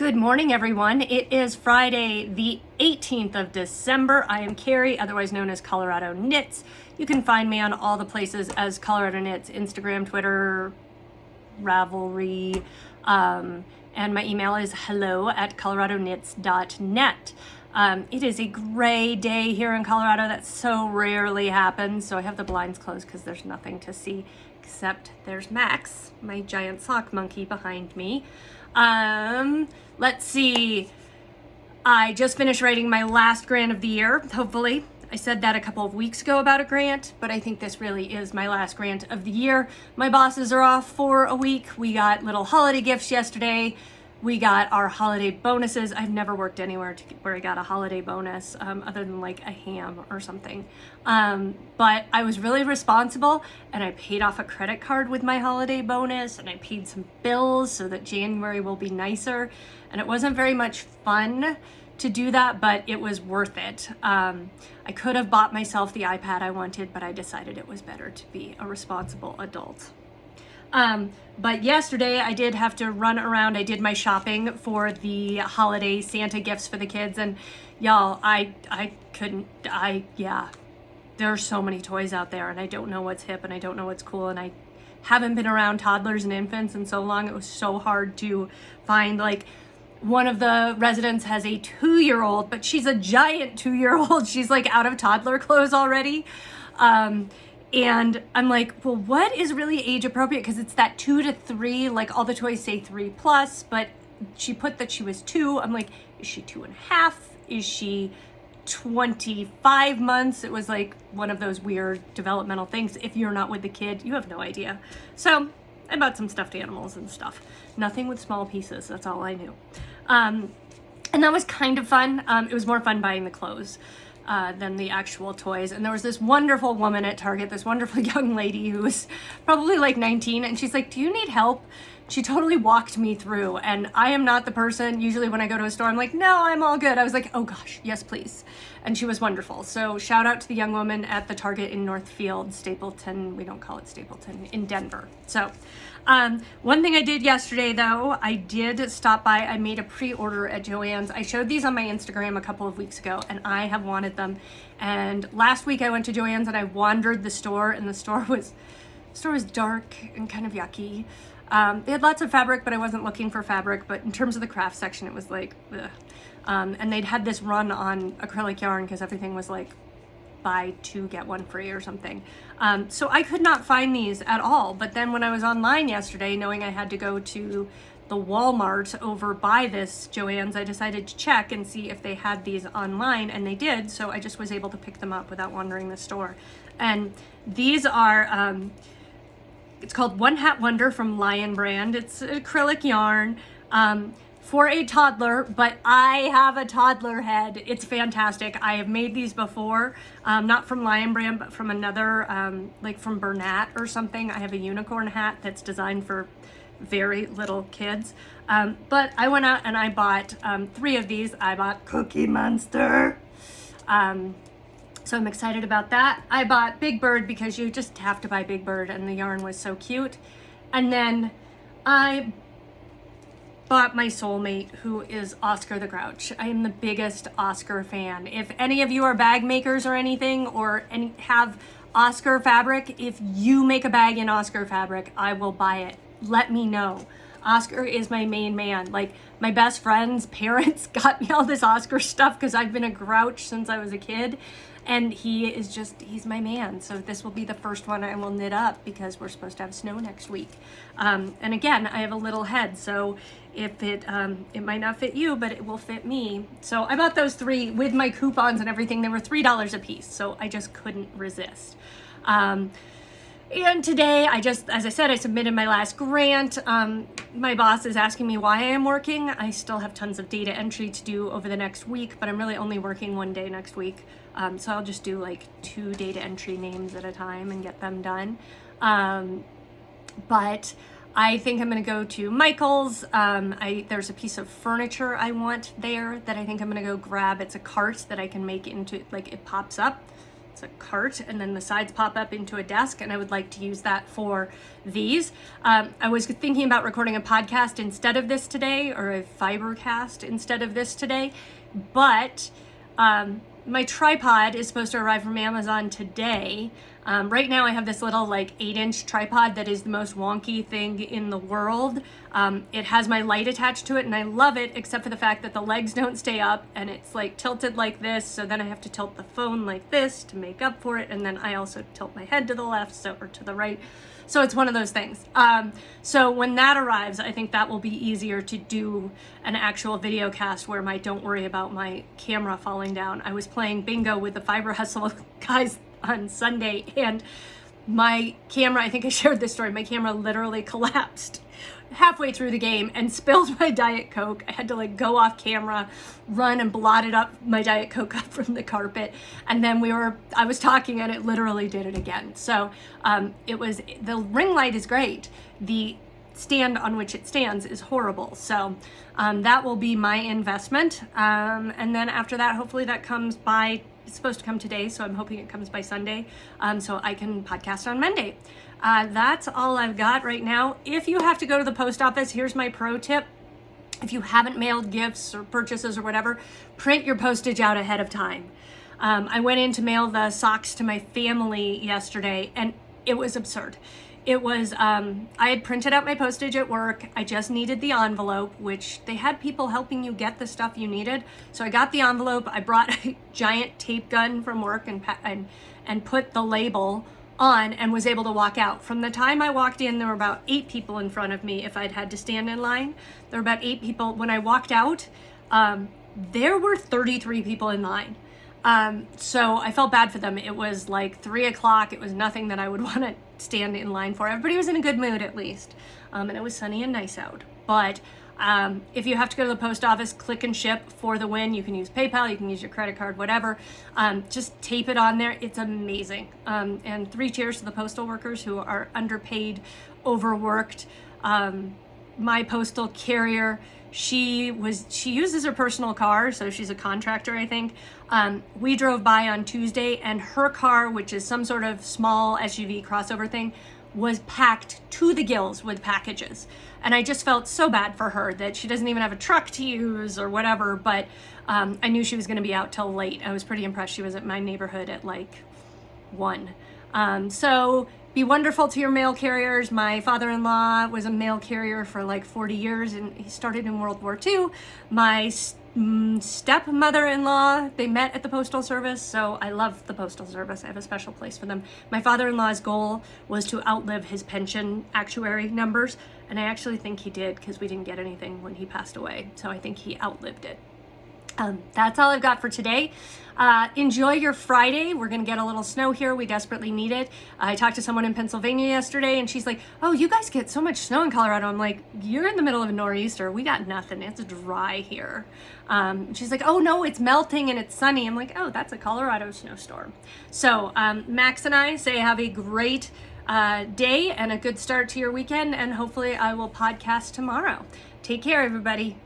Good morning, everyone. It is Friday, the 18th of December. I am Carrie, otherwise known as Colorado Knits. You can find me on all the places as Colorado Knits, Instagram, Twitter, Ravelry, and my email is hello@coloradoknits.net. It is a gray day here in Colorado. That so rarely happens, so I have the blinds closed because there's nothing to see except there's Max, my giant sock monkey, behind me. Let's see. I just finished writing my last grant of the year, hopefully. I said that a couple of weeks ago about a grant, but I think this really is my last grant of the year. My bosses are off for a week. We got little holiday gifts yesterday. We got our holiday bonuses. I've never worked anywhere where I got a holiday bonus other than like a ham or something. But I was really responsible and I paid off a credit card with my holiday bonus and I paid some bills so that January will be nicer. And it wasn't very much fun to do that, but it was worth it. I could have bought myself the iPad I wanted, but I decided it was better to be a responsible adult. But yesterday I did have to run around. I did my shopping for the holiday Santa gifts for the kids, and y'all, there are so many toys out there and I don't know what's hip and I don't know what's cool, and I haven't been around toddlers and infants in so long. It was so hard to find. Like, one of the residents has a 2-year-old, but she's a giant 2-year-old. She's like out of toddler clothes already. And I'm like, well, what is really age appropriate? Because it's that 2 to 3, like all the toys say 3+, but she put that she was 2. I'm like, is she 2.5? Is she 25 months? It was like one of those weird developmental things. If you're not with the kid, you have no idea. So I bought some stuffed animals and stuff. Nothing with small pieces. That's all I knew. And that was kind of fun. It was more fun buying the clothes than the actual toys. And there was this wonderful woman at Target, this wonderful young lady who was probably like 19, and she's like, do you need help? She totally walked me through, and I am not the person, usually when I go to a store, I'm like, no, I'm all good. I was like, oh gosh, yes, please. And she was wonderful. So shout out to the young woman at the Target in Northfield, Stapleton, we don't call it Stapleton, in Denver. So one thing I did yesterday though, I did stop by, I made a pre-order at Joann's. I showed these on my Instagram a couple of weeks ago and I have wanted them. And last week I went to Joann's and I wandered the store, and the store was dark and kind of yucky. They had lots of fabric, but I wasn't looking for fabric. But in terms of the craft section, it was like, ugh. And they'd had this run on acrylic yarn because everything was like buy 2 get 1 free or something. So I could not find these at all. But then when I was online yesterday, knowing I had to go to the Walmart over by this Joann's, I decided to check and see if they had these online, and they did. So I just was able to pick them up without wandering the store. And these are, it's called One Hat Wonder from Lion brand. It's acrylic yarn for a toddler, but I have a toddler head. It's fantastic. I have made these before, not from Lion brand, but from another, like from Bernat or something. I have a unicorn hat that's designed for very little kids. But I went out and I bought 3 of these. I bought Cookie Monster. So I'm excited about that. I bought Big Bird because you just have to buy Big Bird, and the yarn was so cute. And then I bought my soulmate, who is Oscar the Grouch. I am the biggest Oscar fan. If any of you are bag makers or anything, or have Oscar fabric, if you make a bag in Oscar fabric, I will buy it. Let me know. Oscar is my main man. Like, my best friend's parents got me all this Oscar stuff because I've been a Grouch since I was a kid. And he's my man. So this will be the first one I will knit up because we're supposed to have snow next week. And again, I have a little head, so if it might not fit you, but it will fit me. So I bought those 3 with my coupons and everything. They were $3 a piece, so I just couldn't resist. And today, as I said, I submitted my last grant. My boss is asking me why I am working. I still have tons of data entry to do over the next week, but I'm really only working 1 day next week. So I'll just do like 2 data entry names at a time and get them done. But I think I'm gonna go to Michael's. There's a piece of furniture I want there that I think I'm gonna go grab. It's a cart that I can make into, like, it pops up. it's a cart, and then the sides pop up into a desk, and I would like to use that for these. I was thinking about recording a podcast instead of this today, or a fiber cast instead of this today, but my tripod is supposed to arrive from Amazon today. Right now I have this little like 8-inch tripod that is the most wonky thing in the world. It has my light attached to it and I love it, except for the fact that the legs don't stay up and it's like tilted like this. So then I have to tilt the phone like this to make up for it. And then I also tilt my head to the left, or to the right. So it's one of those things. So when that arrives, I think that will be easier to do an actual video cast where I don't worry about my camera falling down. I was playing bingo with the Fiber Hustle guys on Sunday, and my camera, I think I shared this story, my camera literally collapsed halfway through the game and spilled my Diet Coke. I had to like go off camera, run and blotted up my Diet Coke up from the carpet. And then I was talking and it literally did it again. So the ring light is great. The stand on which it stands is horrible. So that will be my investment. And then after that, hopefully that comes by, it's supposed to come today, so I'm hoping it comes by Sunday, so I can podcast on Monday. That's all I've got right now. If you have to go to the post office, here's my pro tip. If you haven't mailed gifts or purchases or whatever, print your postage out ahead of time. I went in to mail the socks to my family yesterday, and it was absurd. It was, I had printed out my postage at work. I just needed the envelope, which they had people helping you get the stuff you needed. So I got the envelope. I brought a giant tape gun from work and put the label on and was able to walk out. From the time I walked in, there were about 8 people in front of me. If I'd had to stand in line, there were about 8 people. When I walked out, there were 33 people in line. So I felt bad for them. It was like 3 o'clock. It was nothing that I would want to stand in line for. Everybody was in a good mood at least. And it was sunny and nice out. But if you have to go to the post office, click and ship for the win. You can use PayPal, you can use your credit card, whatever. Just tape it on there. It's amazing. And 3 cheers to the postal workers who are underpaid, overworked. My postal carrier, she uses her personal car, so she's a contractor, I think. We drove by on Tuesday and her car, which is some sort of small SUV crossover thing, was packed to the gills with packages. And I just felt so bad for her that she doesn't even have a truck to use or whatever, but I knew she was gonna be out till late. I was pretty impressed. She was at my neighborhood at like 1. So be wonderful to your mail carriers. My father-in-law was a mail carrier for like 40 years and he started in World War II. My stepmother-in-law, they met at the Postal Service, so I love the Postal Service. I have a special place for them. My father-in-law's goal was to outlive his pension actuary numbers, and I actually think he did because we didn't get anything when he passed away, so I think he outlived it. That's all I've got for today. Enjoy your Friday. We're going to get a little snow here. We desperately need it. I talked to someone in Pennsylvania yesterday and she's like, oh, you guys get so much snow in Colorado. I'm like, you're in the middle of a nor'easter. We got nothing. It's dry here. She's like, oh no, it's melting and it's sunny. I'm like, oh, that's a Colorado snowstorm. So Max and I say have a great day and a good start to your weekend. And hopefully I will podcast tomorrow. Take care, everybody.